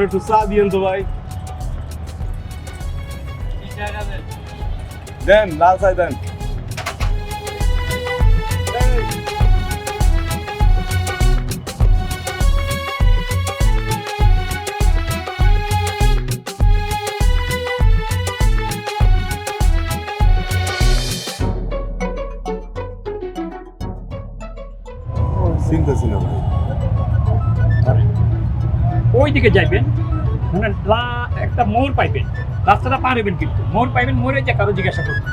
একটু চা দিয়েন তো ভাই। দেন, লাল চাই দেন। চিন্তাছি না ভাই। ওই দিকে যাইবেন, মানে একটা মোড় পাইবেন, রাস্তাটা পার হইবেন, কিন্তু মোড় পাইবেন, মোড়ে যে কারো জিজ্ঞাসা করবেন।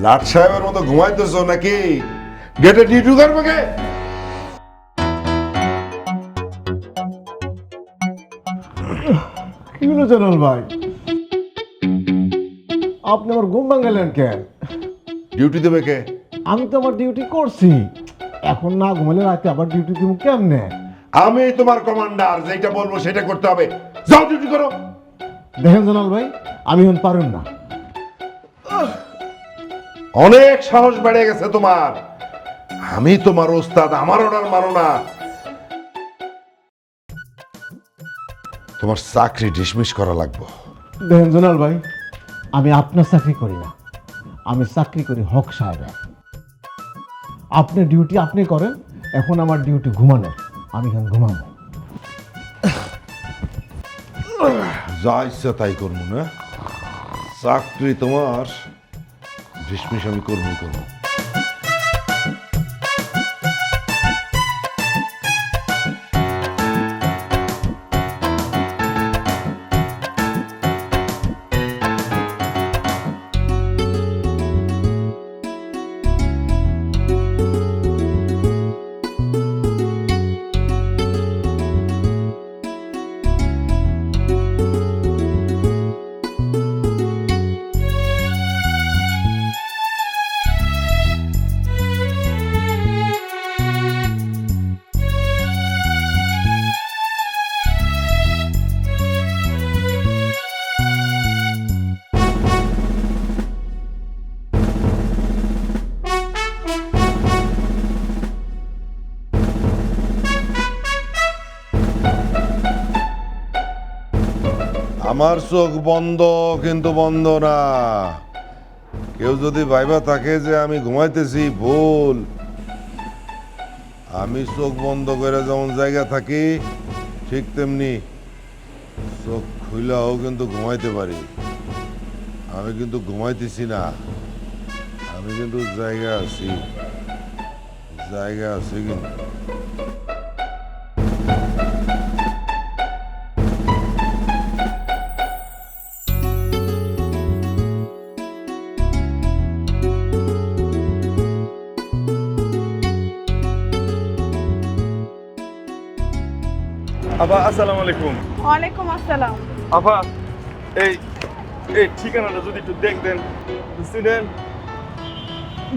লাট সাহেবের মতো ঘুমাইতেছ নাকি? গেটে ডিউটি করবে কে? কি হলো জানাল ভাই, আপনি আমার ঘুম ভাঙালেন কেন? ডিউটি দেবে কে? আমি তো আমার ডিউটি করছি, এখন না ঘুমালে রাতে আবার ডিউটি দিব কেমনে? আমি তোমার কমান্ডার, যেটা বলবো সেটা করতে হবে। যাও ডিউটি করো। দেখেন জানাল ভাই, আমি এখন পারুম না। অনেক সাহস বেড়ে গেছে তোমার। আমি তোমার ওস্তাদ, আমার অর্ডার মানো না। তোমার চাকরি ডিসমিস করা লাগবে। দেখেন জানাল ভাই, আমি আপনার চাকরি করি না, আমি চাকরি করি হক সাহেবের। আপনি ডিউটি আপনি করেন, এখন আমার ডিউটি ঘুমানো, আমি এখন ঘুমাবো। যা ইচ্ছা তাই করবো না, চাকরি তোমার ডিসমিস আমি করবো। আমার চোখ বন্ধ, কিন্তু বন্ধ না। কেউ যদি ভাইবা থাকে যে আমি ঘুমাইতেছি, ভুল। আমি চোখ বন্ধ করে যেমন জায়গা থাকি, ঠিক তেমনি চোখ খুইলাও কিন্তু ঘুমাইতে পারি। আমি কিন্তু ঘুমাইতেছি না, আমি কিন্তু জায়গা আছি কিন্তু। আপা আসসালামু আলাইকুম। ওয়ালাইকুম আসসালাম। আপা এই এই ঠিকানাটা যদি একটু দেখতেন, চিনেন?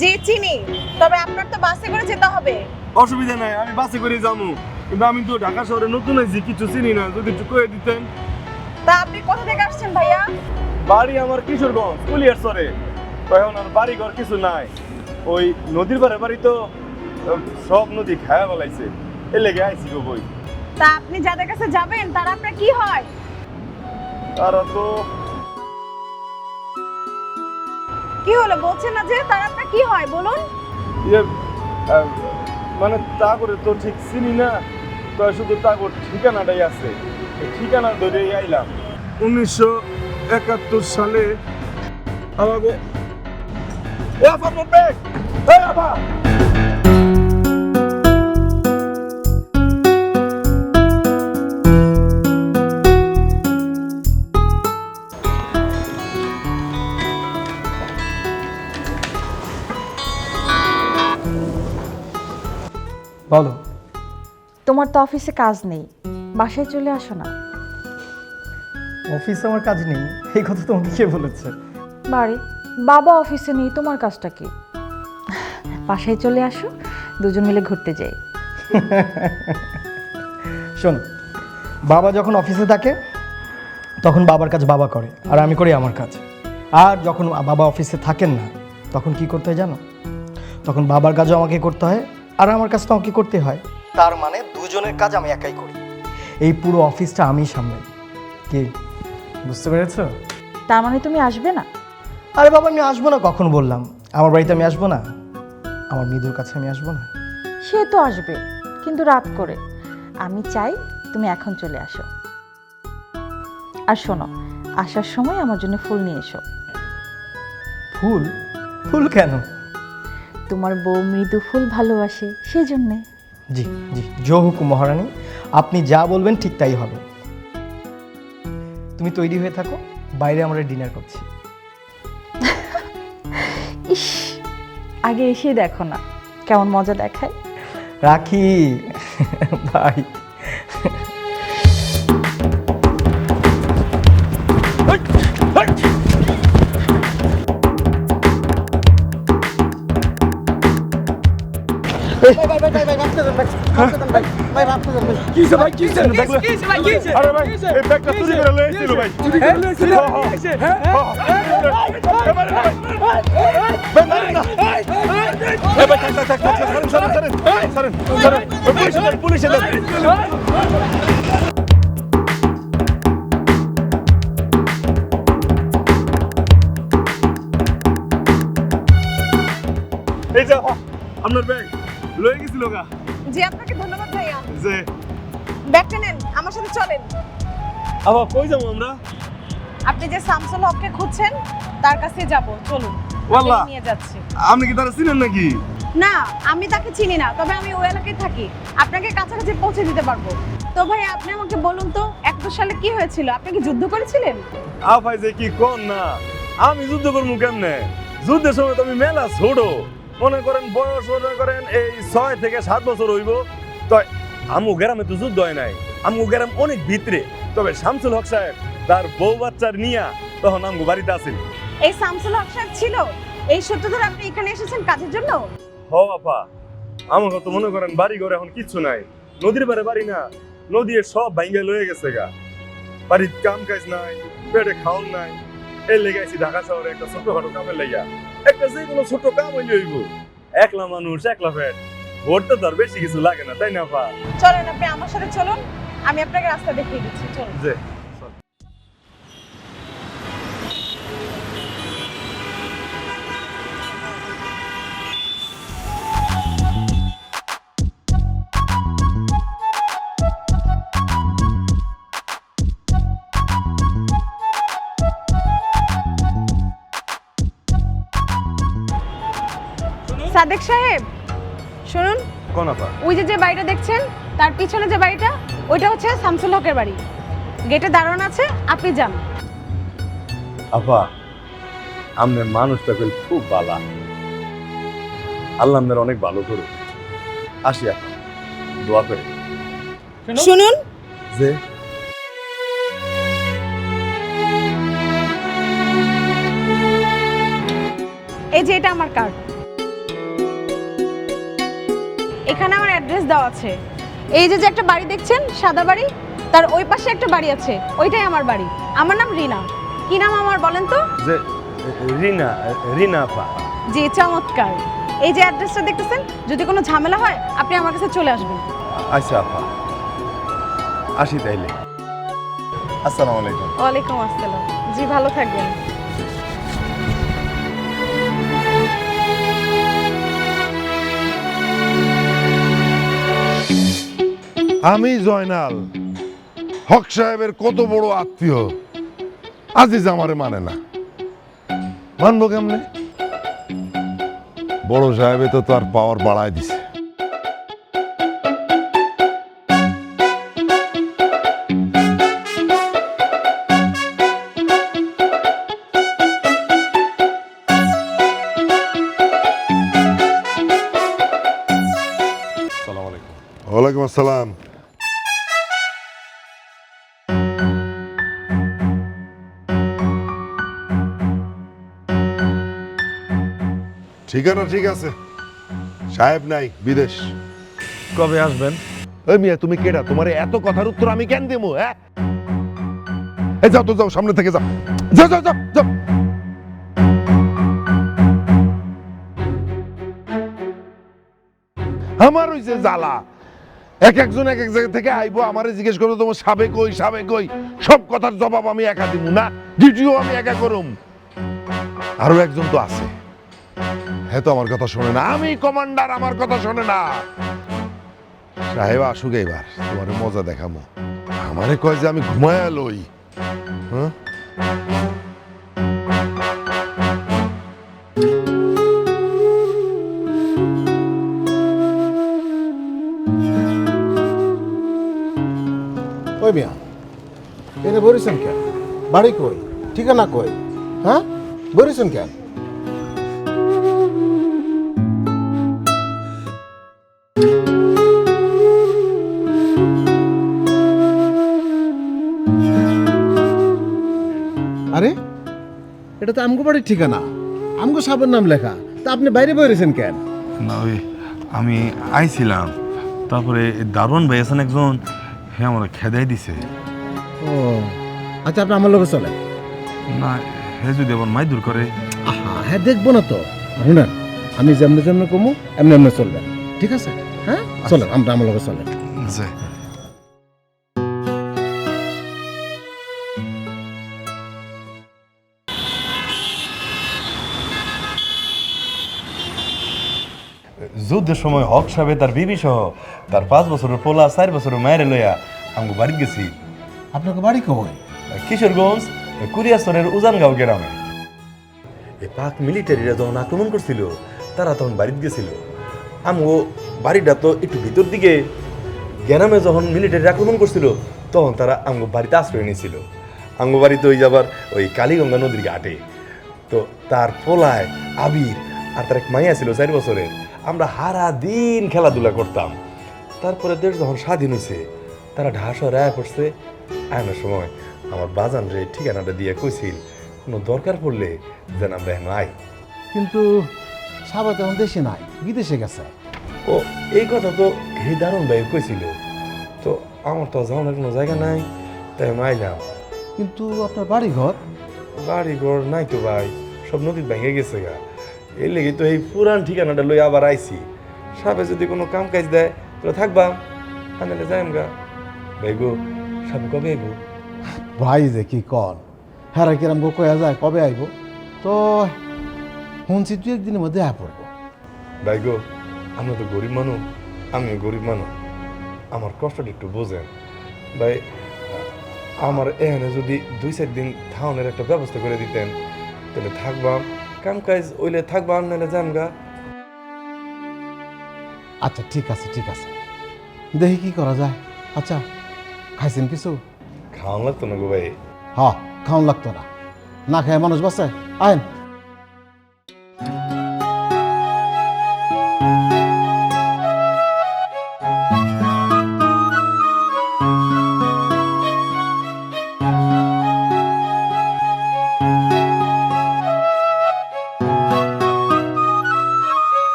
জি চিনি, তবে আপনার তো বাসে করে যেতে হবে। অসুবিধা নাই, আমি বাসে করে যাবো, কিন্তু আমি তো ঢাকা শহরে নতুন আইছি, কিছু চিনি না, যদি একটু কয়ে দিতেন। তা আপনি কোথা থেকে আসছেন ভাইয়া? বাড়ি আমার কিশোরগঞ্জ, কুলিয়ার চরে। এখন আর বাড়ি ঘর কিছু নাই, ওই নদীর পারে বাড়ি তো, সব নদী খায়া বলাইছে, এ লেগে আইছি গো বই। তা আপনি যাদের কাছে যাবেন তারা আপনার কি হয়? তারা তো কি হলো বলছেন না যে? তারা আপনার কি হয় বলুন? ইয়ে, মানে তা করে তো ঠিক চিনি না, তো শুধু তা করে ঠিকানাটাই আছে, এই ঠিকানা ধরেই আইলাম। 1971 সালে আমাকে বলো। তোমার তো অফিসে কাজ নেই, বাসায় চলে আসো না। অফিসে আমার কাজ নেই এই কথা তোমাকে কে বলেছে? বাড়ি বাবা অফিসে নেই, তোমার কাজটা কি? বাসায় চলে আসো, দুজন মিলে ঘুরতে যাই। শোন, বাবা যখন অফিসে থাকে তখন বাবার কাজ বাবা করে, আর আমি করি আমার কাজ। আর যখন বাবা অফিসে থাকেন না তখন কি করতে হয় জানো? তখন বাবার কাজও আমাকে করতে হয় আর আমার কাজটা আমাকে করতে হয়। তার মানে দুজনের কাজ আমি একাই করি। এই পুরো অফিসটা আমি সামলাই। কি বুঝতে পেরেছো? তার মানে তুমি আসবে না? আরে বাবা, আমি আসবো না কখন বললাম? আমার বাড়িতে আমি আসবো না? আমার মৃদুর কাছে আমি আসবো না? সে তো আসবে, কিন্তু রাত করে। আমি চাই তুমি এখন চলে আসো। আর শোনো, আসার সময় আমার জন্য ফুল নিয়ে এসো। ফুল? ফুল কেন? তোমার বউ মৃদু ফুল ভালোবাসে, সেই জন্যে। জি জি, জো হুকুম মহারানী, আপনি যা বলবেন ঠিক তাই হবে। তুমি তৈরি হয়ে থাকো, বাইরে আমরা ডিনার করছি। ইস, আগে এসে দেখো না কেমন মজা দেখায়। রাখি বাই। আরে ভাই এই ব্যাগটা চুরি করে লয়ে এসেছিল ভাই। চুরি করে লয়ে এসেছিল? পুলিশে দেন। এই যে আপনার ব্যাগ লয়ে গেছিল গা। জি, আপনাকে ধন্যবাদ ভাইয়া। যে ব্যাগটা নেন, আমার সাথে চলেন। আবার কই যাবো আমরা? আপনি যে শামসুল হককে খুঁজছেন তার কাছে যাব, চলুন। ওয়াল্লাহ। আপনাকে নিয়ে যাচ্ছি। আপনি কি তারা চিনেন নাকি? না, আমি তাকে চিনি না, তবে আমি ওই এলাকায় থাকি, আপনাকে কাছাকাছি পৌঁছে দিতে পারবো। তো ভাই, আপনি আমাকে বলুন তো 71 সালে কি হয়েছিল? আপনি কি যুদ্ধ করেছিলেন? আফাই যে কি কোন না, আমি যুদ্ধ করবো কেমনে? যুদ্ধের সময় তো আমি মেলা ছোট, মনে করেন বয়স মনে করেন এই 6 থেকে 7 বছর হইব। তো আমু গ্রামে তো যুদ্ধ হয় নাই, আমু গ্রাম অনেক ভিতরে। তবে শামসুল হক সাহেব তার বউ বাচ্চার নিয়া তখন আমগো বাড়িতে আসেন। এই শামসুল হক সাহেব ছিল? এই সূত্র ধরে আপনি এখানে এসেছেন কাজের জন্য? হ আপা, আমার তো মনে করেন বাড়ি ঘরে এখন কিচ্ছু নাই, নদীর পারে বাড়ি না, নদী সব ভাঙ্গে লয়ে গেছে গা। বাড়ির কাম কাজ নাই, পেটে খাওন নাই, এই লেগে আইছি ঢাকা শহরে একটা ছোটখাটো কামের লেগা। একটা যে কোনো ছোট কাম হইলে হইব, একলা মানুষ একলা পেট, ভোরতে তো আর বেশি কিছু লাগে না, তাই না আপা? চলেন, আপনি আমার সাথে চলুন, আমি আপনাকে রাস্তা দেখিয়ে দিচ্ছি, চলুন। যে সাদেক সাহেব, শুনুন। কোন আপা? ওই যে বাড়িটা দেখছেন, তার পিছনে যে বাড়িটা, ওইটা হচ্ছে শামসুল হকের বাড়ি। গেটে দাঁড়ানো আছে, আপনি যান। আপা, আমাদের মানুষটা খুব ভালো, আল্লাহ আমাদের অনেক ভালো করুক। আসি আপা, দোয়া করে। শুনুন, যে এই যে এটা আমার কার্ড, এখানে আমার অ্যাড্রেস দেওয়া আছে। এই যে একটা বাড়ি দেখছেন, সাদা বাড়ি, তার ওই পাশে একটা বাড়ি আছে, ওইটাই আমার বাড়ি। আমার নাম রিনা। কি নাম আমার বলেন তো? যে রিনা, রিনা আপা। জি, চমৎকার। এই যে অ্যাড্রেসটা দেখতেছেন, যদি কোনো ঝামেলা হয় আপনি আমার কাছে চলে আসবেন। আচ্ছা আপা, আসি তাইলে। আসসালামু আলাইকুম। ওয়ালাইকুম আসসালাম। জি, ভালো থাকবেন। আমি জয়নাল হক সাহেবের কত বড় আত্মীয়, আজিজ আমারে মানে না, মানবো কেমনে? বড় সাহেবে তো তার পাওয়ার বাড়ায় দিছে। আসসালামু আলাইকুম। আসসালাম। ঠিকানা ঠিক আছে, সাহেব নাই, বিদেশ। কবে আসবেন? ওই মিয়া তুমি কেডা? তোমার এত কথার উত্তর আমি কেন দেবো? হ্যাঁ, এই যাও তো, যাও, সামনে থেকে যাও, যাও যাও যাও যাও। আমার হইছে জ্বালা, এক একজন এক এক জায়গা থেকে আইবো, আমারে জিজ্ঞেস করবো তোমার সাবেক কই, সাবেক কই। সব কথার জবাব আমি একা দিব না, ডিউটিও আমি একা করুম। আরো একজন তো আছে, হ্যাঁ তো আমার কথা শোনে না। আমি কমান্ডার, আমার কথা শোনে না। সাহেব আসুক এইবার, তোমার মজা দেখামো। আমারে কয় যে আমি ঘুমায়া লই। হ্যাঁ, ওই মিয়া এনে বলেছেন কেন? বাড়ি কই, ঠিকানা কই? হ্যাঁ, বলেছেন কেন? আরে এটা তো আমগো বাড়ির ঠিকানা, আমগো সাবের নাম লেখা, তা আপনি বাইরে বেরিয়েছেন কেন? না ওই আমি আইছিলাম, তারপরে দারুণ ভাই আছেন একজন, হ্যাঁ আমার খেদাই দিছে। ও আচ্ছা, আপনি আমার লোকে চলেন। না হে যদি আবার মাই দূর করে। আহা, হ্যাঁ দেখবো না তো, শুনেন আমি যেমনি যেমনি কমু এমনি এমনি চলবেন, ঠিক আছে? হ্যাঁ চলেন, আমরা আমার লোকে চলেন। যে যুদ্ধের সময় হক সাহেব তার বিবি সহ তার 5 বছরের পোলা 4 বছরের মায়ের লইয়া আমি বাড়ি গেছি। আপনাকে বাড়ি কই? কিশোরগঞ্জ কুরিয়াসরের উজানগাঁও গ্রামে। এই পাক মিলিটারিরা যখন আক্রমণ করছিল, তারা তখন বাড়িতে গেছিল। আমগো বাড়িটা তো একটু ভিতর দিকে, গ্রামে যখন মিলিটারি আক্রমণ করছিল তখন তারা আমগো বাড়িতে আশ্রয় নিয়েছিল। আমগো বাড়িতে ওই যাবার ওই কালীগঙ্গা নদীর ঘাটে। তো তার পোলায় আবির আর তার এক মাইয়া ছিল 4 বছরের। আমরা হারা দিন খেলাধুলা করতাম। তারপরে দেশ যখন স্বাধীন হয়েছে, তারা ঢাসা রায় পড়ছে। আয়নার সময় আমার বাজান রে ঠিকানাটা দিয়ে কইছিল কোনো দরকার পড়লে যেন আমরা এখন আই। কিন্তু সাবা তো এখন দেশে নাই, বিদেশে গেছে। ও এই কথা তো হে দারুণ ভাই কইছিল। তো আমার তো যাওয়ার কোনো জায়গা নাই, তাই আমি আইলাম। কিন্তু আপনার বাড়ি ঘর? বাড়ি ঘর নাই তো ভাই, সব নদীর ভেঙে গেছে গা। এই লেগে তো এই পুরান ঠিকানাটা লই আবার আইছি। সাপে যদি কোনো কাম কাজ দেয় তাহলে থাকবা, আনালে যাইম গা। ভাই গো, সাপে কবে আইব? ভাই যে কি কন, হ্যাঁ কিরাম গো কয়া যায় কবে আইব? তো শুনছি 2-1 দিনের মধ্যে আয়া পড়বো। ভাই গো, আমরা তো গরিব মানুষ, আমিও গরিব মানুষ, আমার কষ্টটা একটু বোঝেন ভাই। আমার এখানে যদি 2-4 দিন থাউনের একটা ব্যবস্থা করে দিতেন তাহলে থাকবাম, কাম কাজ ওইলে থাকবাম, নাহলে যাম গা। আচ্ছা ঠিক আছে, ঠিক আছে, দেখি কি করা যায়। আচ্ছা খাইছেন কিছু? খাওয়ান লাগতো না গো ভাই। হ, খাওয়ান লাগতো না, না খায় মানুষ বাঁচে। আইন।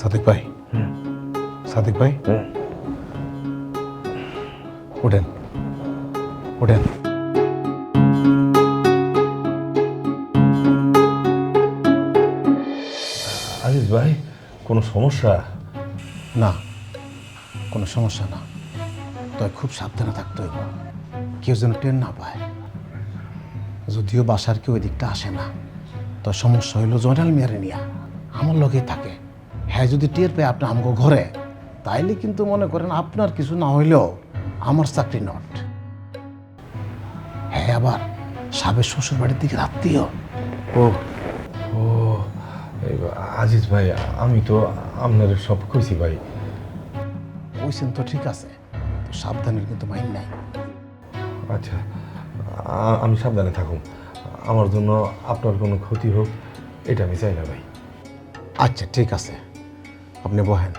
সাদিক ভাই, সাদিক ভাই ওঠেন, ওঠেন। আজিজ ভাই, কোনো সমস্যা? না, কোনো সমস্যা না, তবে খুব সাবধানে থাকতে হইব, কেউ যেন টের না পায়। যদিও বাসার কেউ দিকটা আসে না, তো সমস্যা হইল জয়নাল মিয়ারে নিয়া আমার লগে থাকে। হ্যাঁ যদি টের পেয়ে আপনি আমাকে ঘরে, তাইলে কিন্তু মনে করেন আপনার কিছু না হইলেও আমার চাকরি নট। হ্যাঁ আবার সাবের শ্বশুর বাড়ির দিকে আত্মীয়। ও ও আজিজ ভাই, আমি তো আপনার সব কইছি ভাই। কইছেন তো ঠিক আছে, তো সাবধানের কিন্তু মাইন নাই। আচ্ছা আমি সাবধানে থাকুন। আমার জন্য আপনার কোনো ক্ষতি হোক এটা আমি চাই না ভাই। আচ্ছা ঠিক আছে, আপনি বহেন,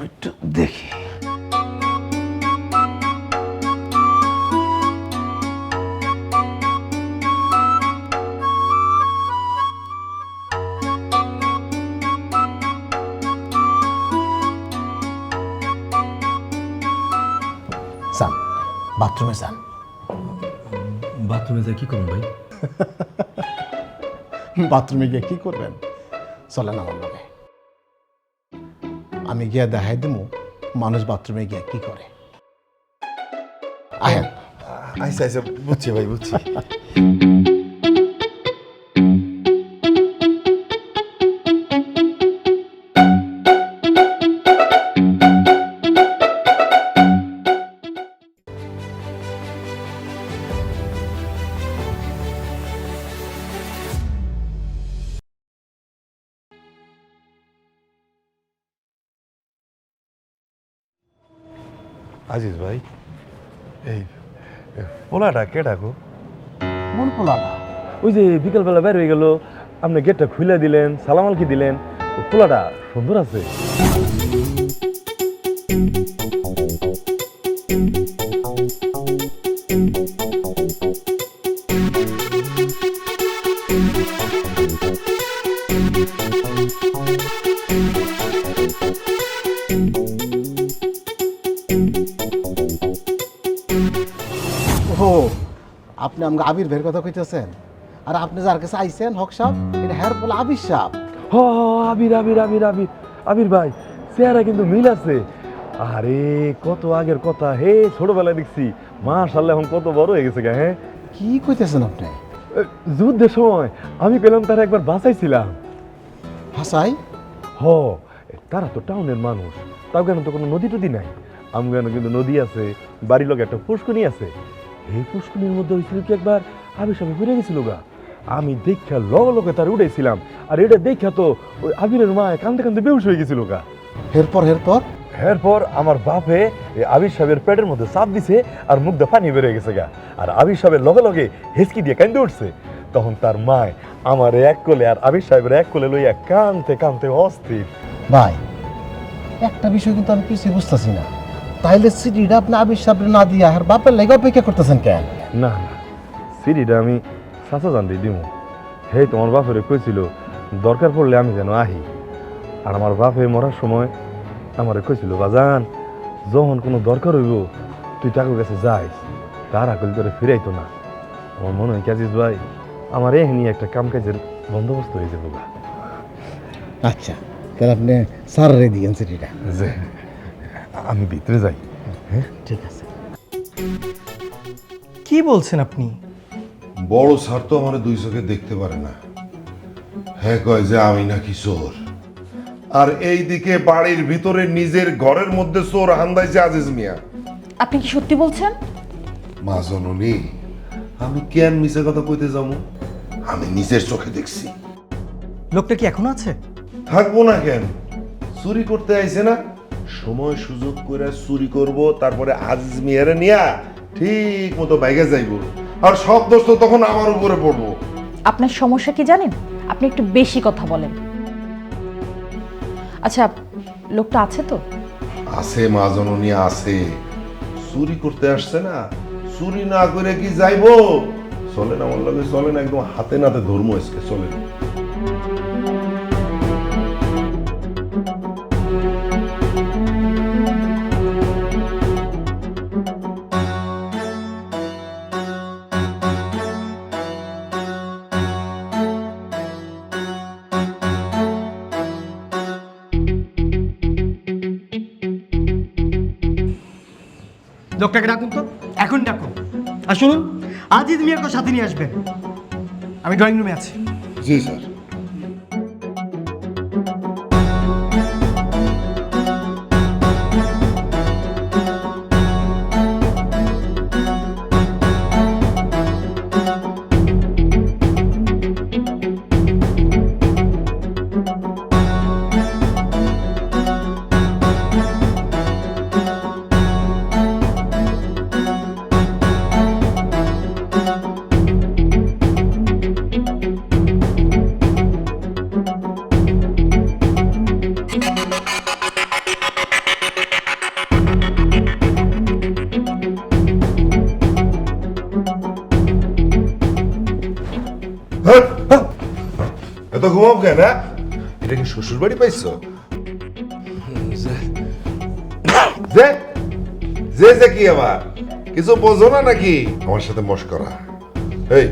একটু দেখি। যান, বাথরুমে যান। বাথরুমে যাই কি করুন ভাই? বাথরুমে গিয়ে কি করবেন? চলেন আমার নামে, আমি গিয়ে দেখাই দেবো মানুষ বাথরুমে গিয়ে কি করে। আহেন। আচ্ছা আচ্ছা, বুঝছি ভাই, বুঝছি। আজিজ ভাই, এই পোলাটা কে ডাকো? মন পোলাটা ওই যে বিকেলবেলা বের হয়ে গেল, আপনি গেটটা খুলে দিলেন, সালাম আলকি দিলেন, পোলাটা সুন্দর আছে। ও, আপনি আমাকে আবির ভের কথা কইতেছেন? আর আপনি যার কাছে আইছেন হক সাহেব, এটা হ্যার বলে আবির সাহেব। হ আবির আবির আবির আবির আবির ভাই, চেহারা কিন্তু মিল আছে। আরে কত আগের কথা, হে ছোটবেলায় দেখছি, মাশাআল্লাহ এখন কত বড় হয়ে গেছে গা। হ্যাঁ, কি কইতেছেন আপনি? যুদ্ধের সময় আমি পেলাম তারা একবার বাঁচাইছিলাম। হাসাই? হ, তারা তো টাউনের মানুষ, তাও কেন তো কোনো নদী টদী নাই। আমগান কিন্তু নদী আছে, বাড়ির লোক একটা পুষ্করণী আছে। এই পুষ্করণীর মধ্যে হয়েছিল কি একবার আবির সামনে ঘুরে গেছিল গা। আমি দেখা লগে লগে তার উঠেছিলাম, আর এটা দেখা তো ওই আবিরের মা কান্দে কান্দে বেহুশ হয়ে গেছিল গা। এরপর এরপর এরপর আমার বাপে এই আবির সাহেবের পেটের মধ্যে চাপ দিছে, আর মুখ দিয়ে পানি বেরিয়ে গেছে গা। আর আবির সাহেবের লগে লগে হেঁচকি দিয়ে কান্দে উঠছে। তখন তার মায় আমার এক কোলে আর আবির সাহেবের এক কোলে লইয়া কানতে কানতে অস্থির। ভাই, একটা বিষয় কিন্তু আমি কিছুই বুঝতেছি না। তাইলে সিডিটা আপনি আবির সাহেব না দিয়া আর বাপের লাগে অপেক্ষা করতেছেন কেন? না না, সিডিটা আমি চাচা জান দিয়ে দিব। হে তোমার বাপেরে কইছিল দরকার পড়লে আমি যেন আহি। আর আমার বাপে মরার সময় আমারে কইছিল, বাজান যখন কোনো দরকার হইব তুই টাকার কাছে যাইস, তার আকল করে ফিরাইতো না। আমার মনে হয় কাজিজ ভাই, আমার এখানে একটা কাম কাজের বন্দোবস্ত হয়ে যাবো গা। আচ্ছা, তাহলে আপনি স্যারে দিয়েন সিডিটা। যে আমি ভিতরে যাই। হ্যাঁ ঠিক আছে। কি বলছেন আপনি? বড় স্যার তো আমার দুই চোখে দেখতে পারে না। হ্যাঁ, কয় যে আমি নাকি চোর। আর এই দিকে বাড়ির ভিতরে নিজের ঘরের মধ্যে চোর হান্দাইছে আজিজ মিয়া। আপনি কি সত্যি বলছেন? মা জননী, আমি কেন মিছে কথা কইতে যাবো? আমি নিজের চোখে দেখছি। লোকটা কি এখনো আছে? থাকবো না কেন? চুরি করতে আইছে না, সময় সুযোগ করে চুরি করব, তারপরে আজিজ মিয়ারে নিয়া ঠিক মতো বাইকে যাইব, আর সব দোষ তো তখন আমার উপরে পড়বো। আপনার সমস্যা কি জানেন? আপনি একটু বেশি কথা বলেন। আচ্ছা, লোকটা আছে তো? আছে মা জননী, আছে। চুরি করতে আসছে না, চুরি না করে কি যাইবো? চলেন আমার লগে, চলেন, একদম হাতে নাতে ধর্ম আজকে, চলেন। লোকটাকে ডাকুন তো, এখন ডাকুন। আর শুনুন, আজিজ মিয়াকে সাথে নিয়ে আসবেন। আমি ড্রয়িং রুমে আছি। জি স্যার। এত ঘুমাও কেন? এটা কি শ্বশুর বাড়ি পাইছো? যে যে যে কি আবার কিছু বোঝো না নাকি? আমার সাথে মস্করা। এই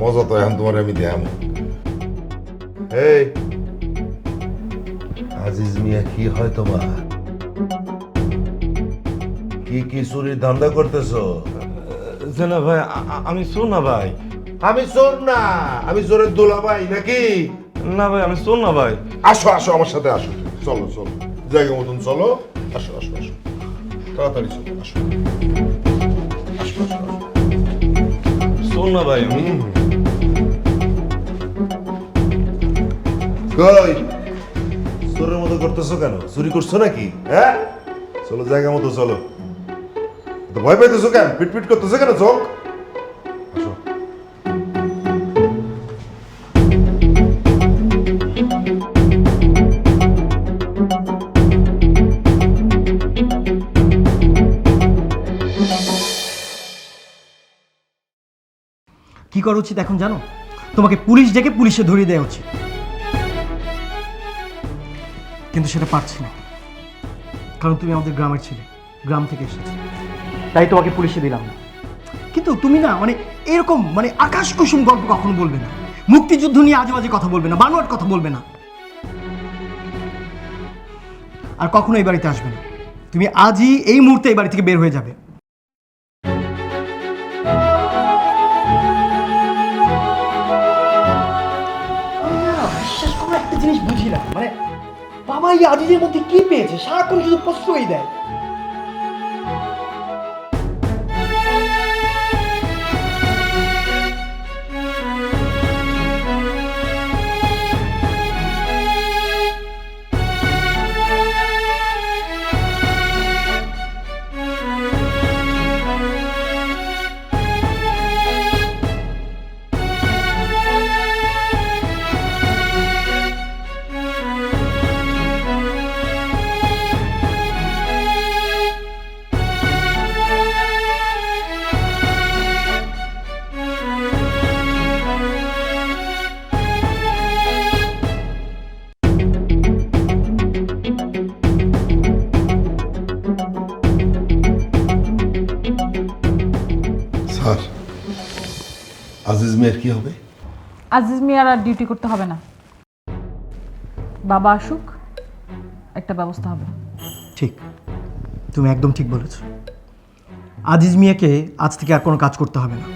মজা তো এখন তোমার আমি দেখাম। এই আজিজ মিয়া কি হয় তোমার? কি কি চুরির ধান্দা করতেছো? না ভাই, আমি চোর না ভাই। আমি চোর না, আমি চোরের দুলাভাই নাকি? না ভাই, আমি চোর না ভাই। আসো আসো আমার সাথে আসো, চলো চলো জায়গা মতন চলো, আসো আসো আসো তাড়াতাড়ি চলো, আসো আসো আসো আসো। চোর না ভাই আমি। কই চোরের মতো করতেছো কেন? চুরি করছো নাকি? হ্যাঁ চলো জায়গা মতো চলো। তো ভয় পাইতেছো কেন? পিটপিট করতেছো কেন? চোখ আসো। কি করা উচিত এখন জানো? তোমাকে পুলিশ ডেকে পুলিশে ধরিয়ে দেওয়া উচিত, কিন্তু সেটা পারছি না, কারণ তুমি আমাদের গ্রামের ছিলে, গ্রাম থেকে এসেছো, তাই তোমাকে পুলিশে দিলাম না। কিন্তু তুমি না মানে এরকম মানে আকাশ কুসুম গল্প কখনো বলবে না, মুক্তিযুদ্ধ নিয়ে আজে বাজে কথা বলবে না, বানোয়াট কথা বলবে না, আর কখনো এই বাড়িতে আসবে না। তুমি আজই এই মুহূর্তে এই বাড়ি থেকে বের হয়ে যাবে। বিশ্বাস করো, একটা জিনিস বুঝি না, মানে বাবা এই আজিজের মধ্যে কি পেয়েছে? সারাক্ষণ শুধু প্রশ্রয় দেয়। স্যার আজিজ মিয়ার কি হবে? আজিজ মিয়ার আর ডিউটি করতে হবে না, বাবা আসুক, একটা ব্যবস্থা হবে। ঠিক, তুমি একদম ঠিক বলেছ। আজিজ মিয়াকে আজ থেকে আর কোনো কাজ করতে হবে না,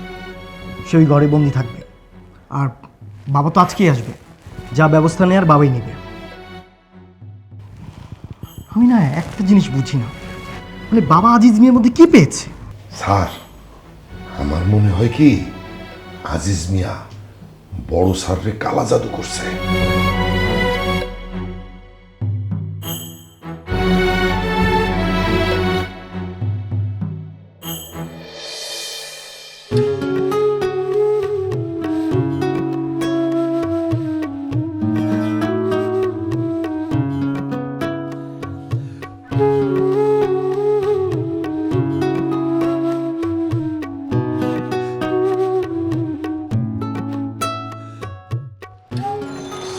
সে ওই ঘরে বন্দি থাকবে, আর বাবা তো আজকেই আসবে, যা ব্যবস্থা নেওয়ার বাবাই নেবে। আমি না একটা জিনিস বুঝি না, মানে বাবা আজিজ মিয়ার মধ্যে কি পেয়েছে? স্যার আমার মনে হয় কি আজিজ মিয়া বড় স্যাররে কালা জাদু করছে।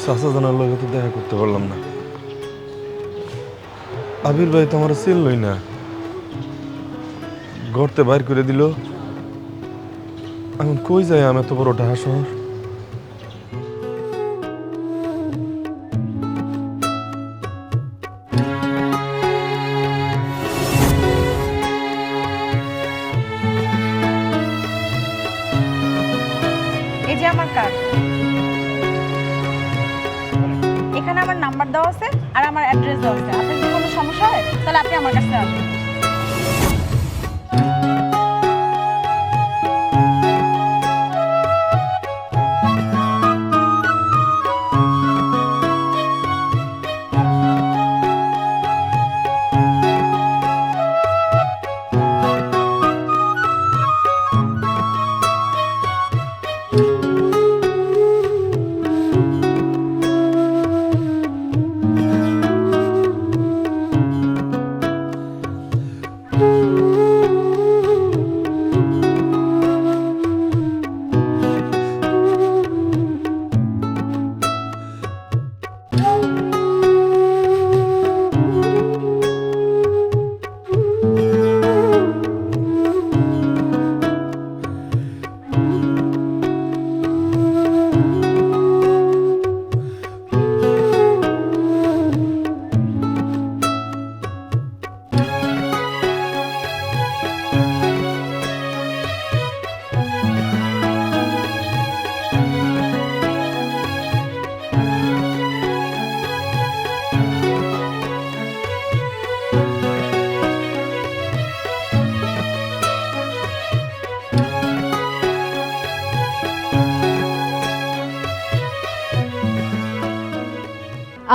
চাচা জানার লগে তো দেখা করতে পারলাম না। আবির ভাই তো আমার চিনলই না, ঘরতে বাইর করে দিল। এখন কই যায় আমি এত বড় ঢাকা শহর? এই যে আমার কার্ড, এখানে আমার নাম্বার দেওয়া আছে আর আমার অ্যাড্রেস দেওয়া আছে। আপনার যদি কোনো সমস্যা হয় তাহলে আপনি আমার কাছে আসবেন।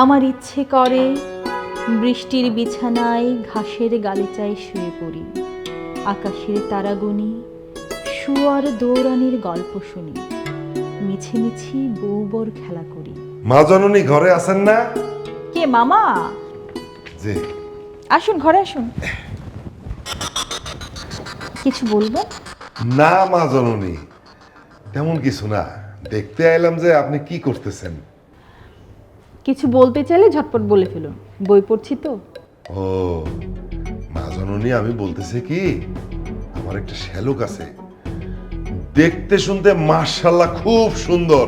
আমার ইচ্ছে করে বৃষ্টির বিছানায় ঘাসের গালিচায় শুয়ে পড়ি, আকাশের তারাগুনি শুয়ার দৌড়ানির গল্প শুনি, মিছিমিছি বউবর খেলা করি। মা জননী ঘরে আছেন না? কে মামা? জি। আসুন, ঘরে আসুন। কিছু বলবেন? না মা জননী, তেমন কিছু না, দেখতে আইলাম যে আপনি কি করতেছেন। কিছু বলতে চাইলে ঝটপট বলে ফেলুন, বই পড়ছি তো। ও মা জননী, আমি বলতেছি কি, আমার একটা শ্যালক আছে, দেখতে শুনতে মাশাআল্লাহ খুব সুন্দর,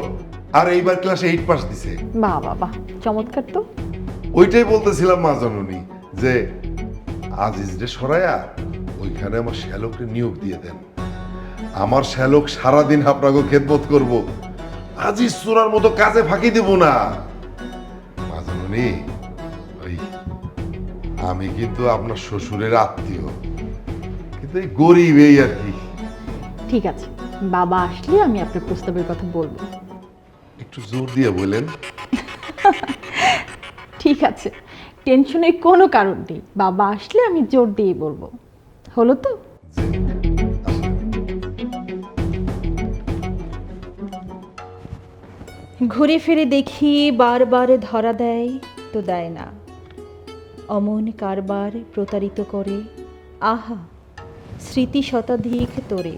আর এইবার ক্লাসে 8 পাস দিছে। বাহ বাহ বাহ, চমৎকার তো। ওইটাই বলতেছিলাম মা জননী, যে আজিজ রে সরাইয়া ওইখানে আমার শ্যালককে নিয়োগ দিয়ে দেন। আমার শ্যালক সারাদিন আপনাকে খেদমত করব, আজিজ চোরার মতো কাজে ফাঁকি দেব না। মা জননী, ওই আমি কিন্তু আপনার শ্বশুরের আত্মীয়, কিন্তু এই গরিব, এই আর কি। ঠিক আছে, বাবা আসলে আমি আপনার প্রস্তাবের কথা বলবো। একটু জোর দিয়ে বলেন। ঠিক আছে, টেনশনের কোনো কারণ নেই, বাবা আসলে আমি জোর দিয়ে বলবো। হলো তো? ঘুরে ফিরে দেখি বারবার ধরা দেয় তো দেয় না, অমন কারবার প্রতারিত করে, আহা স্মৃতি শতাধিক তোরে।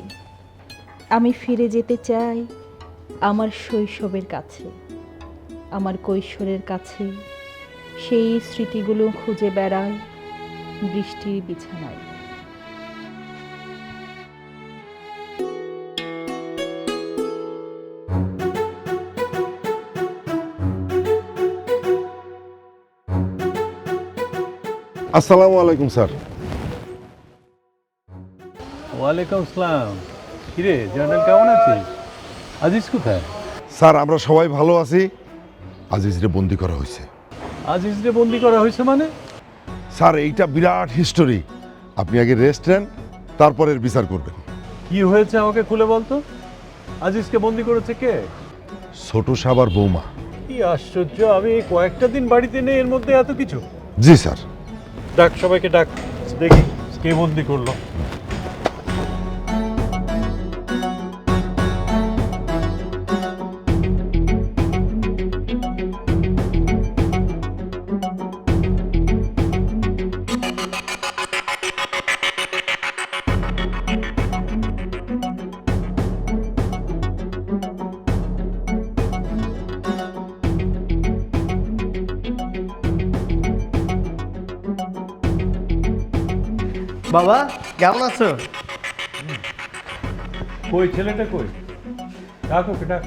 আমি ফিরে যেতে চাই আমার শৈশবের কাছে, আমার কৈশোরের কাছে, সেই স্মৃতিগুলো খুঁজে বেড়াই বৃষ্টির বিছানায়। আসসালামু আলাইকুম স্যার। ওয়ালাইকুম আসসালাম। কিরে জার্নাল, কেমন আছিস? আজিজ কোথায়? স্যার আমরা সবাই ভালো আছি। আজিজরে বন্দি করা হয়েছে। আজিজরে বন্দি করা হয়েছে মানে? স্যার এইটা বিরাট হিস্টোরি, আপনি আগে রেস্ট নেন, তারপর এর বিচার করবেন। কি হয়েছে আমাকে খুলে বলতো। আজিজকে বন্দি করেছে কে? ছোট সাবার বৌমা। কি আশ্চর্য, আমি এই কয়েকটা দিন বাড়িতে নেই, এর মধ্যে এত কিছু। জি স্যার। ডাক, সবাইকে ডাক, দেখি কে বন্দি করলো। বাবা কেমন আছো? কই ছেলেটা, কই? ডাক ওকে, ডাক।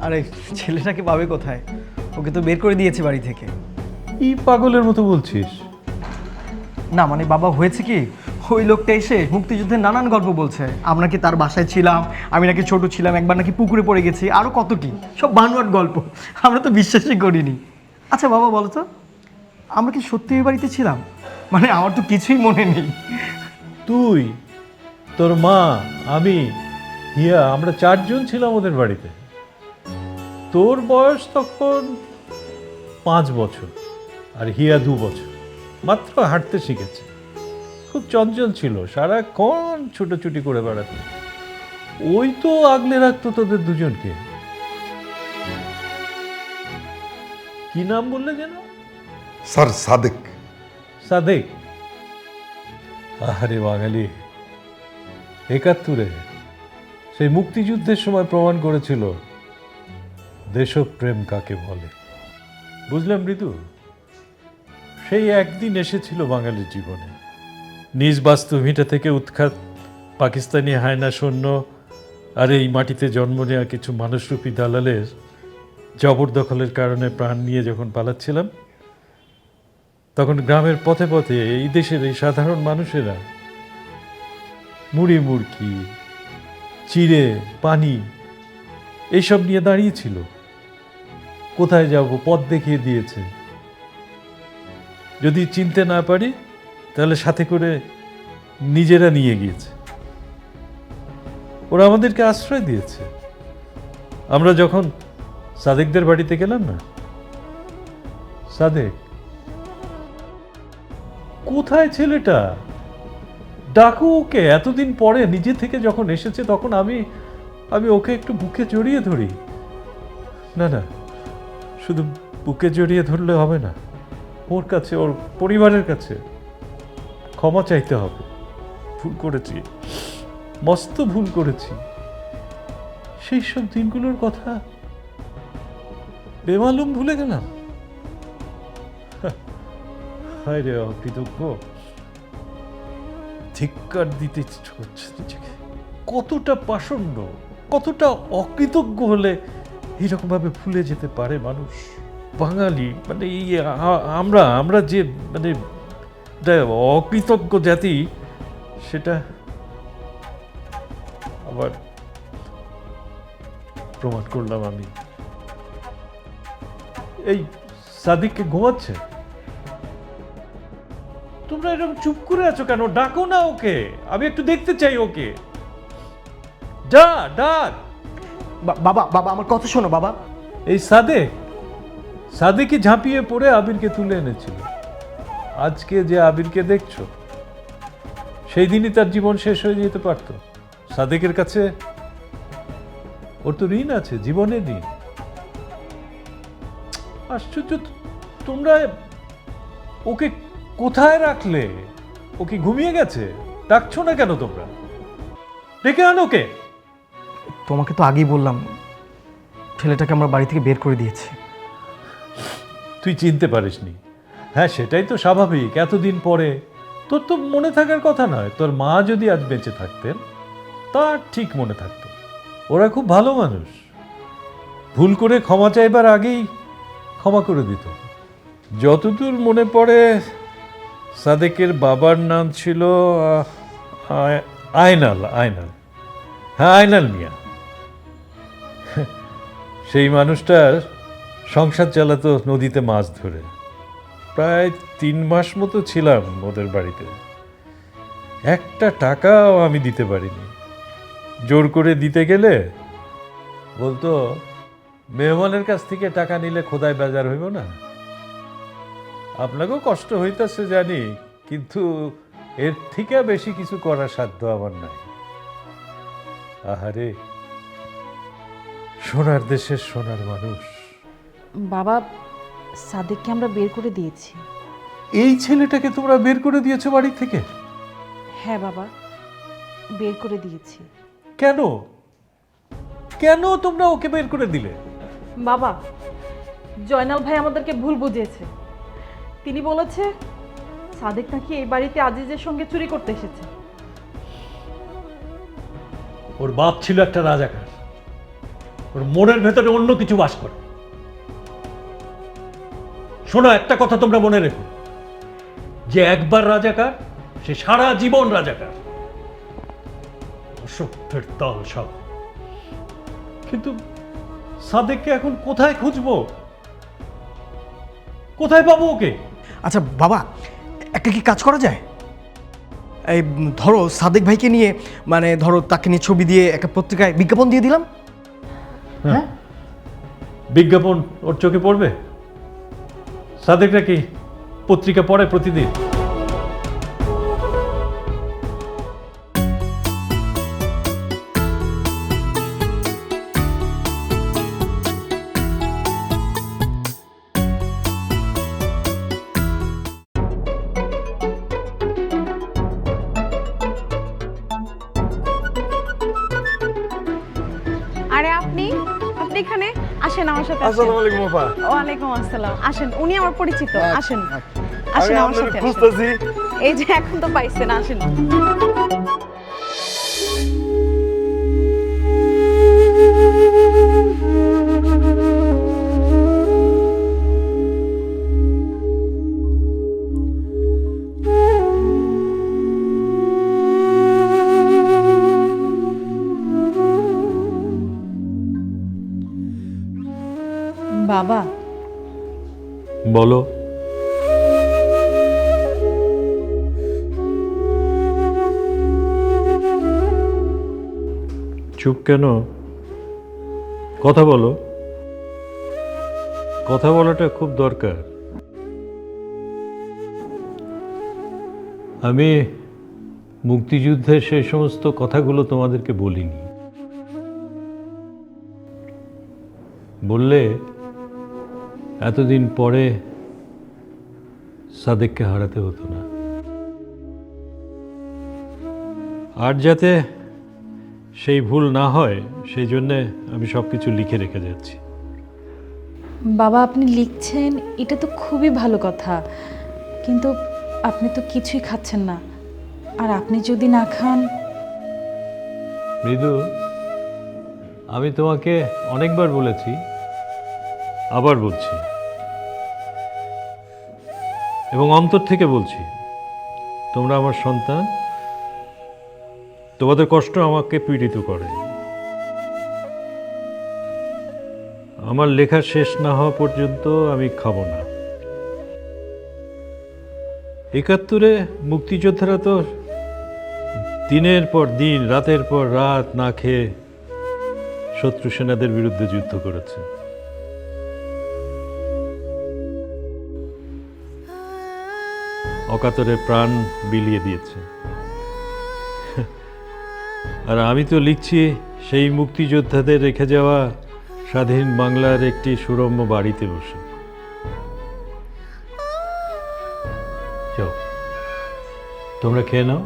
আরে ছেলেটাকে পাবে কোথায়, ওকে তো বের করে দিয়েছে বাড়ি থেকে। কি পাগলের মতো বলছিস? না মানে বাবা, হয়েছে কি, ওই লোকটা এসে মুক্তিযুদ্ধের নানান গল্প বলছে। আমরা নাকি তার বাসায় ছিলাম, আমি নাকি ছোট ছিলাম, একবার নাকি পুকুরে পড়ে গেছি, আরও কত কি সব বানোয়াট গল্প। আমরা তো বিশ্বাসই করিনি। আচ্ছা বাবা বলো তো, আমরা কি সত্যি ওই বাড়িতে ছিলাম? মানে আমার তো কিছুই মনে নেই। তুই, তোর মা, আমি, হিয়া, আমরা 4 জন ছিলাম ওদের বাড়িতে। তোর বয়স তখন 5 বছর, আর হিয়া 2 বছর, মাত্র হাঁটতে শিখেছে। খুব চঞ্চল ছিল, সারাক্ষণ ছুটোছুটি করে বেড়াতো। ওই তো আগলে রাখতো তোদের দুজনকে। কি নাম বললে যেন? স্যার সাদেক। সাদেক? আরে বাঙালি, 71-এ সেই মুক্তিযুদ্ধের সময় প্রমাণ করেছিল দেশপ্রেম কাকে বলে। বুঝলাম মৃদু, সেই একদিন এসেছিল বাঙালির জীবনে। নিজ বাস্তুভিটা থেকে উৎখাত পাকিস্তানি হায়না সৈন্য আর এই মাটিতে জন্ম নেওয়া কিছু মানুষরূপী দালালের জবরদখলের কারণে প্রাণ নিয়ে যখন পালাচ্ছিলাম, তখন গ্রামের পথে পথে এই দেশের এই সাধারণ মানুষেরা মুড়ি মুড়কি, চিড়ে, পানি এইসব নিয়ে দাঁড়িয়েছিল। কোথায় যাব পথ দেখিয়ে দিয়েছে। যদি চিনতে না পারি তাহলে সাথে করে নিজেরা নিয়ে গিয়েছে। ওরা আমাদেরকে আশ্রয় দিয়েছে। আমরা যখন সাদেকদের বাড়িতে গেলাম না, সাদেক, কোথায় ছেলেটা? ডাকো ওকে। এতদিন পরে নিজে থেকে যখন এসেছে তখন আমি ওকে একটু বুকে জড়িয়ে ধরি। না না, শুধু বুকে জড়িয়ে ধরলে হবে না, ওর কাছে, ওর পরিবারের কাছে ক্ষমা চাইতে হবে। ভুল করেছি, মস্ত ভুল করেছি। সেই সব দিনগুলোর কথা বেমালুম ভুলে গেলাম। হায় রে অকৃতজ্ঞ, ধিক্কার দিতে ইচ্ছে করছে নিজেকে। কতটা পাষণ্ড, কতটা অকৃতজ্ঞ হলে এইরকম ভাবে ভুলে যেতে পারে মানুষ। বাঙালি মানে এই আমরা যে মানে অকৃতজ্ঞ জাতি, সেটা আবার প্রমাণ করলাম আমি। এই সাদিককে ঘুমাচ্ছে, তোমরা এরকম চুপ করে আছো কেন? ডাকো না ওকে, আমি একটু দেখতে চাই ওকে। ডাক। বাবা বাবা আমার কথা শোনো বাবা। এই সাদেকই ঝাঁপিয়ে পড়ে আবিরকে তুলে এনেছিল। আজকে যে আবিরকে দেখছো, সেই দিনই তার জীবন শেষ হয়ে যেতে পারত। সাদেকের কাছে ওর তো ঋণ আছে, জীবনের ঋণ। আশ্চর্য, তোমরা ওকে কোথায় রাখলে? ও কি ঘুমিয়ে গেছে? ডাকছো না কেন তোমরা? ডেকে আনো ওকে। তোমাকে তো আগেই বললাম, ছেলেটাকে আমরা বাড়ি থেকে বের করে দিয়েছি। তুই চিনতে পারিসনি? হ্যাঁ, সেটাই তো স্বাভাবিক। এতদিন পরে তোর তো মনে থাকার কথা নয়। তোর মা যদি আজ বেঁচে থাকতেন, তার ঠিক মনে থাকতো। ওরা খুব ভালো মানুষ, ভুল করে ক্ষমা চাইবার আগেই ক্ষমা করে দিত। যতদূর মনে পড়ে, সাদেকের বাবার নাম ছিল আয়নাল। হ্যাঁ, আয়নাল মিয়া। সেই মানুষটার সংসার চালাতো নদীতে মাছ ধরে। প্রায় 3 মাস মতো ছিলাম ওদের বাড়িতে। একটা টাকাও আমি দিতে পারিনি। জোর করে দিতে গেলে বলতো, মেহমানের কাছ থেকে টাকা নিলে খোদায় বেজার হইব না। আপনাকেও কষ্ট হইতেছে জানি, কিন্তু এর থেকে বেশি কিছু করার সাধ্য আমার নাই। আহারে, সোনার দেশের সোনার মানুষ। বাবা, সাদেককে আমরা বের করে দিয়েছি। এই ছেলেটাকে তোমরা বের করে দিয়েছো বাড়ি থেকে? হ্যাঁ বাবা, বের করে দিয়েছি। কেন কেন তোমরা ওকে বের করে দিলে? বাবা, জয়নাল ভাই আমাদেরকে ভুল বুঝিয়েছে। তিনি বলেছে সাদেক নাকি এই বাড়িতে আজিজের সঙ্গে চুরি করতে এসেছে। ওর বাপ ছিল একটা রাজাকার, ওর মনের ভেতরে অন্য কিছু বাস করে। শোনো, একটা কথা তোমরা মনে রেখো, যে একবার রাজাকার সে সারা জীবন রাজাকার। অসভ্যের দল সব। কিন্তু সাদেককে এখন কোথায় খুঁজবো? কোথায় পাবো ওকে? আচ্ছা বাবা, একটা কি কাজ করা যায়? এই ধরো সাদেক ভাইকে নিয়ে, মানে ধরো তাকে নিয়ে ছবি দিয়ে একটা পত্রিকায় বিজ্ঞাপন দিয়ে দিলাম। হ্যাঁ, বিজ্ঞাপন ওর চোখে পড়বে? সাদেকরা কি পত্রিকা পড়ে প্রতিদিন? আরে আপনি এখানে আসেন আমার সাথে। আসেন। আসসালামু আলাইকুম আপা। ওয়ালাইকুম আসসালাম। আসেন, উনি আমার পরিচিত। আসেন আমি আসেন আমার আপনাকে সাথে। আসেন। খুঁজতেছি। এই যে এখন তো পাইছেন, আসেন। বাবা, বলো। চুপ কেন? কথা বলো। কথা বলাটা খুব দরকার। আমি মুক্তিযুদ্ধের সেই সমস্ত কথাগুলো তোমাদেরকে বলিনি। বললে এতদিন পরে সাদেককে হারাতে হতো না। আর যাতে সেই ভুল না হয় সেই জন্যে আমি সব কিছু লিখে রেখে যাচ্ছি। বাবা আপনি লিখছেন এটা তো খুবই ভালো কথা, কিন্তু আপনি তো কিছুই খাচ্ছেন না, আর আপনি যদি না খান। মৃদু, আমি তোমাকে অনেকবার বলেছি, আবার বলছি, এবং অন্তর থেকে বলছি, তোমরা আমার সন্তান, তোমাদের কষ্ট আমাকে পীড়িত করে। আমার লেখা শেষ না হওয়া পর্যন্ত আমি খাবো না। ৭১-এ মুক্তিযোদ্ধারা তো দিনের পর দিন, রাতের পর রাত না খেয়ে শত্রু সেনাদের বিরুদ্ধে যুদ্ধ করেছে। অকাতরে প্রাণ বিলিয়ে দিয়েছে। আর আমি তো লিখছি সেই মুক্তিযোদ্ধাদের রেখে যাওয়া স্বাধীন বাংলার একটি সুরম্য বাড়িতে বসে। যাও, তোমরা খেয়ে নাও,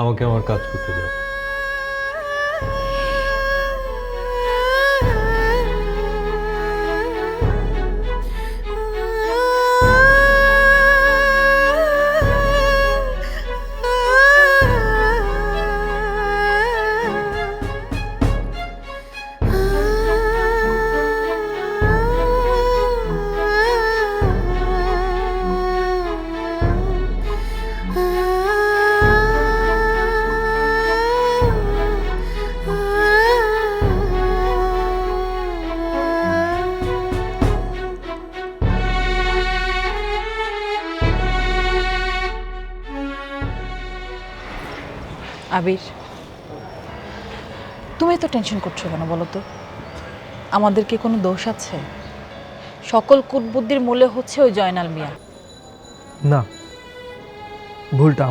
আমাকে আমার কাজ করতে দাও। আবির, তুমি তো টেনশন করছো কেন বলো তো? আমাদের কি কোনো দোষ আছে? সকল কুটবুদ্ধির মূলে হচ্ছে ওই জয়নাল মিয়া। না, ভুলটা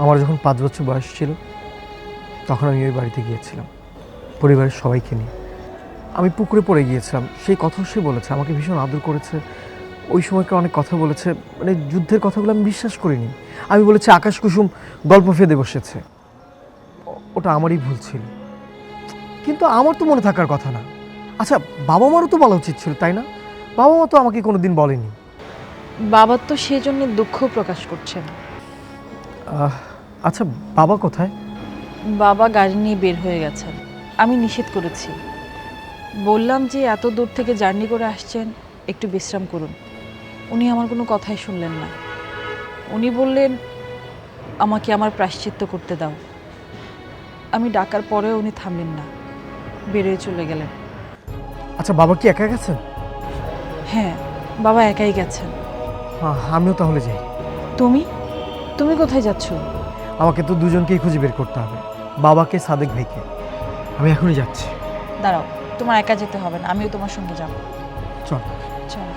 আমার যখন 5 বছর বয়স ছিল তখন আমি ওই বাড়িতে গিয়েছিলাম পরিবারের সবাইকে নিয়ে। আমি পুকুরে পড়ে গিয়েছিলাম, সেই কথাও সে বলেছে, আমাকে ভীষণ আদর করেছে, ওই সময়কার অনেক কথা বলেছে, মানে যুদ্ধের কথাগুলো আমি বিশ্বাস করিনি। আমি বলেছি আকাশ কুসুম গল্প ফেঁদে বসেছে, ওটা আমারই ভুল ছিল। কিন্তু আমার তো মনে থাকার কথা না। আচ্ছা, বাবা মারও তো বলা উচিত ছিল, তাই না? বাবা মা তো আমাকে কোনোদিন বলেনি। বাবা তো সেজন্য দুঃখ প্রকাশ করছেন। আচ্ছা, বাবা কোথায়? বাবা গাড়ি নিয়ে বের হয়ে গেছেন। আমি নিষেধ করেছি, বললাম যে এত দূর থেকে জার্নি করে আসছেন, একটু বিশ্রাম করুন। উনি আমার কোনো কথাই শুনলেন না। উনি বললেন আমাকে আমার প্রায়শ্চিত্ত করতে দাও। আমি ডাকার পরেও উনি থামলেন না, বেরিয়ে চলে গেলেন। আচ্ছা, বাবা কি একা গেছেন? হ্যাঁ, বাবা একাই গেছেন। আমিও তাহলে যাই। তুমি তুমি কোথায় যাচ্ছ? আমাকে তো দুজনকেই খুঁজে বের করতে হবে, বাবাকে, সাদেক ভাইকে। আমি এখনই যাচ্ছি। দাঁড়াও, তোমার একা যেতে হবে না, আমিও তোমার সঙ্গে যাব। চল চলো।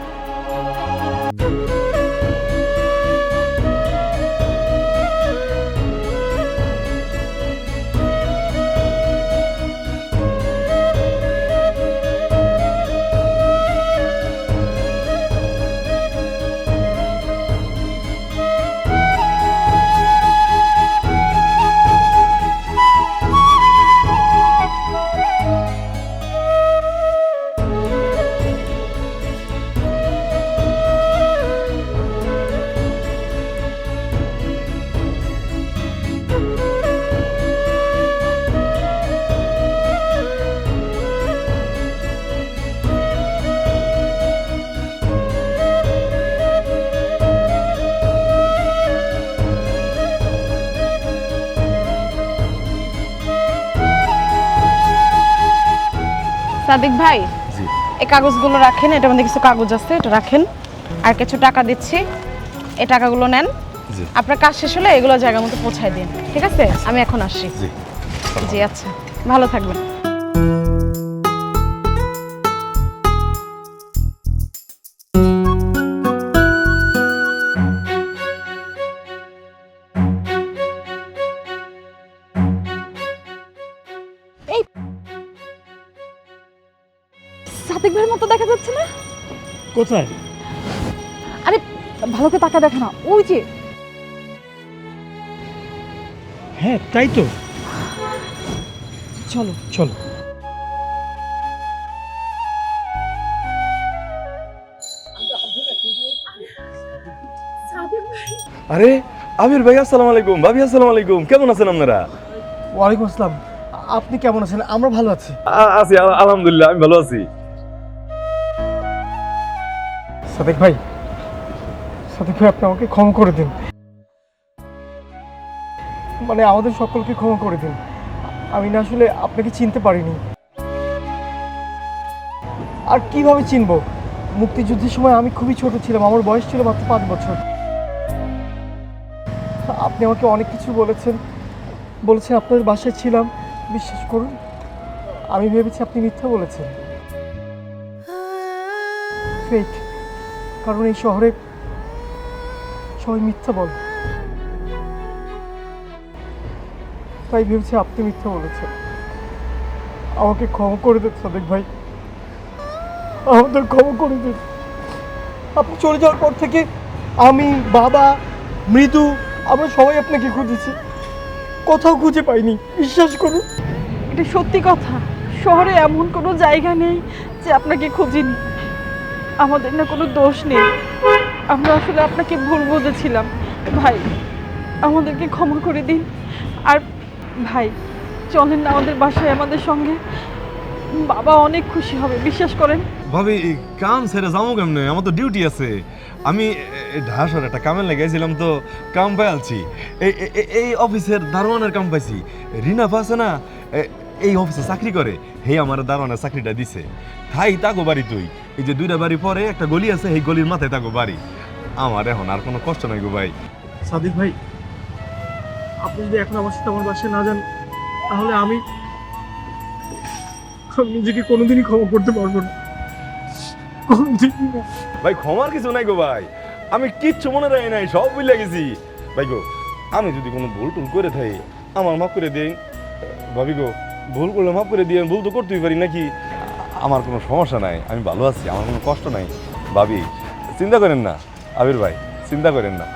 সাদিক ভাই, এই কাগজগুলো রাখেন, এটার মধ্যে কিছু কাগজ আছে, এটা রাখেন। আর কিছু টাকা দিচ্ছি, এই টাকাগুলো নেন। আপনার কাজ শেষ হলে এগুলো জায়গা মতো পৌঁছায় দিন, ঠিক আছে? আমি এখন আসছি। জি আচ্ছা, ভালো থাকবেন। সাদিক ভাইয়ের মতো দেখা যাচ্ছে না? কোথায়? আরে ভালো করে তাকা দেখো না, ওই যে। হ্যাঁ তাই তো, চলো। চলো। আরে আমির ভাই আসসালামু আলাইকুম, ভাবি আসসালামু আলাইকুম, কেমন আছেন আপনারা? ওয়ালাইকুম আসসালাম। আপনি কেমন আছেন? আমরা ভালো আছি। আছি আলহামদুলিল্লাহ, আমি ভালো আছি। সাদিক ভাই, সাদিক ভাই আপনি আমাকে ক্ষমা করে দিন, মানে আমাদের সকলকে ক্ষমা করে দিন। আমি না আসলে আপনাকে চিনতে পারিনি। আর কিভাবে চিনবো? মুক্তিযুদ্ধের সময় আমি খুবই ছোট ছিলাম, আমার বয়স ছিল মাত্র 5 বছর। আপনি আমাকে অনেক কিছু বলেছেন, আপনাদের বাসায় ছিলাম। বিশ্বাস করুন, আমি ভেবেছি আপনি মিথ্যা বলেছেন, ফেক। কারণ এই শহরে সবাই মিথ্যা বলে, তাই ভেবেছি আপনি মিথ্যা বলেছেন। আমাকে ক্ষমা করে দিন সাদেক ভাই, আমাদের ক্ষমা করে দিন। আপনি চলে যাওয়ার পর থেকে আমি, বাবা, মৃদু, আমরা সবাই আপনাকে খুঁজেছি, কোথাও খুঁজে পাইনি। বিশ্বাস করুন, এটা সত্যি কথা। শহরে এমন কোনো জায়গা নেই যে আপনাকে খুঁজিনি। আমাদের না কোনো দোষ নেই, আমরা আসলে আপনাকে ভুল বুঝেছিলাম। ভাই আমাদেরকে ক্ষমা করে দিন। আর ভাই চলেন না আমাদের বাসায় আমাদের সঙ্গে, বাবা অনেক খুশি হবে, বিশ্বাস করেন। ভাবি কাম ছেড়ে যাবো কেমনে? আমার তো ডিউটি আছে। আমি ঢাকার একটা কামে লেগেছিলাম, তো কাম পাই আলছি। এই অফিসের দারোয়ানের কাম পাইছি। রিনা আছে না, এই অফিসে চাকরি করে, হে আমার দারোয়ানের চাকরিটা দিছে। থাই তাগো বাড়ি তুই, এই যে 2টা বাড়ি পরে একটা গলি আছে, এই গলির মাথায় তাগো বাড়ি। আমার এখন আর কোনো কষ্ট নাই গো ভাই। সাদিক ভাই, আপনি যদি এখন আমার সাথে আমার বাসায় না যান, তাহলে আমি নিজেকে কোনোদিনই ক্ষমা করতে পারবো না, কোনোদিনই না। ভাই ক্ষমার কিছু নাই গো ভাই, আমি কিচ্ছু মনে রাখি নাই, সব ভুলে গেছি। ভাই গো, আমি যদি কোনো ভুল টুল করে থাকি আমার মাফ করে দিন। ভাবি গো, ভুল করলে মাফ করে দিয়ে, ভুল তো করতেই পারি নাকি? আমার কোনো সমস্যা নাই, আমি ভালো আছি, আমার কোনো কষ্ট নাই। ভাবি চিন্তা করেন না, আবির ভাই চিন্তা করেন না।